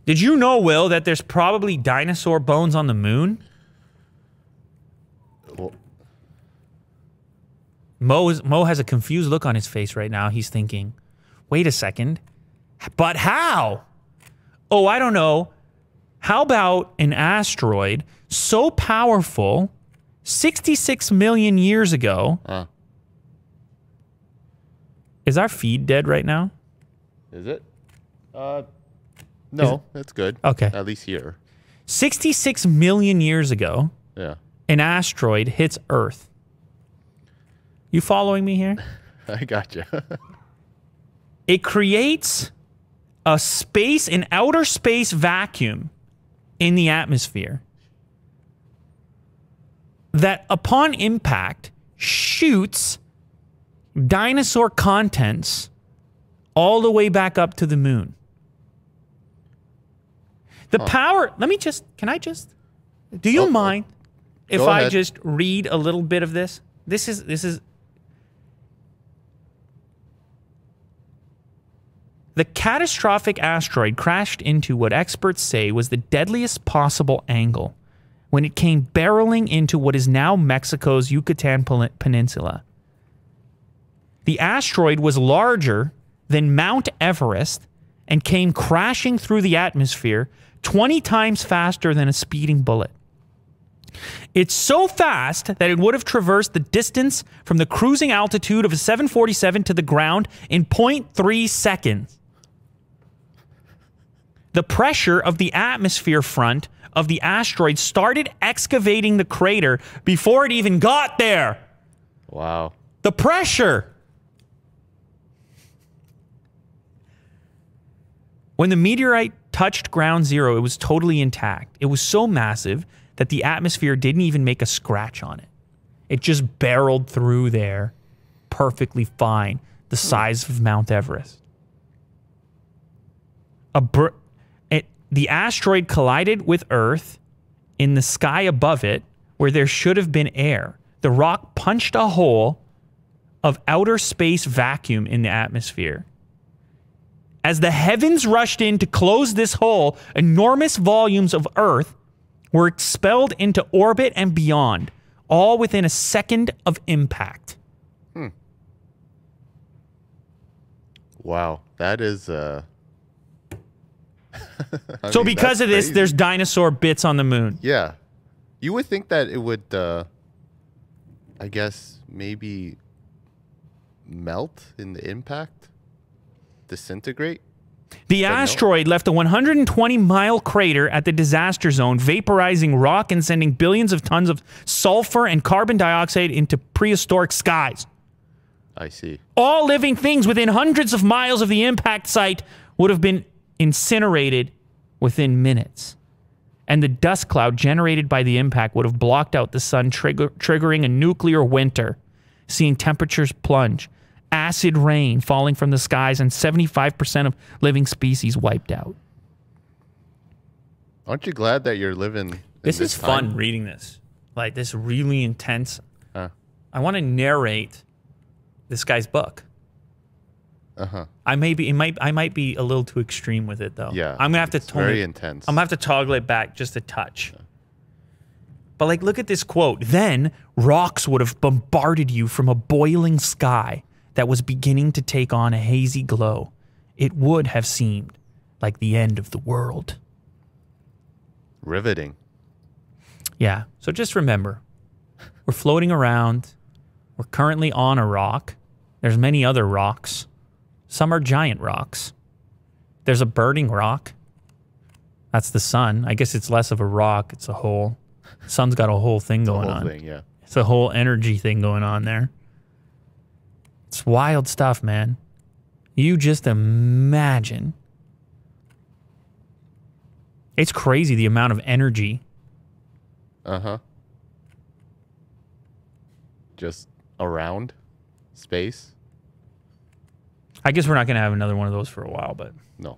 Did you know, Will, that there's probably dinosaur bones on the moon? Well, Mo has a confused look on his face right now. He's thinking, wait a second, but how? Oh, I don't know. How about an asteroid so powerful 66 million years ago? Is our feed dead right now? Is it? No, it's good. Okay. At least here. 66 million years ago, Yeah. an asteroid hits Earth. You following me here? I gotcha. It creates an outer space vacuum in the atmosphere that upon impact shoots dinosaur contents all the way back up to the moon. The power, do you mind if Go I ahead. just read a little bit of this? This is the catastrophic asteroid crashed into what experts say was the deadliest possible angle when it came barreling into what is now Mexico's Yucatan Peninsula. The asteroid was larger than Mount Everest and came crashing through the atmosphere 20 times faster than a speeding bullet. It's so fast that it would have traversed the distance from the cruising altitude of a 747 to the ground in 0.3 seconds. The pressure of the atmosphere front of the asteroid started excavating the crater before it even got there. Wow. The pressure. When the meteorite touched ground zero, it was totally intact. It was so massive that the atmosphere didn't even make a scratch on it. It just barreled through there perfectly fine, the size of Mount Everest. The asteroid collided with Earth in the sky above it where there should have been air. The rock punched a hole of outer space vacuum in the atmosphere. As the heavens rushed in to close this hole, enormous volumes of Earth were expelled into orbit and beyond, all within a second of impact. Wow. That is... So because of this, crazy. there's dinosaur bits on the moon. Yeah. You would think that it would, I guess, maybe melt in the impact? Disintegrate? The asteroid left a 120-mile crater at the disaster zone, vaporizing rock and sending billions of tons of sulfur and carbon dioxide into prehistoric skies. I see. All living things within hundreds of miles of the impact site would have been incinerated within minutes. And the dust cloud generated by the impact would have blocked out the sun, triggering a nuclear winter, seeing temperatures plunge, acid rain falling from the skies, and 75% of living species wiped out. Aren't you glad that you're living in This is fun time? reading this. Like, this really intense. I want to narrate this guy's book. I might be a little too extreme with it though. Yeah. I'm gonna have to very intense. I'm gonna have to toggle it back just a touch. But like, look at this quote. Then rocks would have bombarded you from a boiling sky that was beginning to take on a hazy glow. It would have seemed like the end of the world. Riveting. Yeah. So just remember, we're floating around. We're currently on a rock. There's many other rocks. Some are giant rocks. There's a burning rock. That's the sun. I guess it's less of a rock. It's a whole... Sun's got a whole thing going on. Yeah. It's a whole energy thing going on there. It's wild stuff, man. You just imagine. It's crazy the amount of energy. Just around space. I guess we're not going to have another one of those for a while, but... No.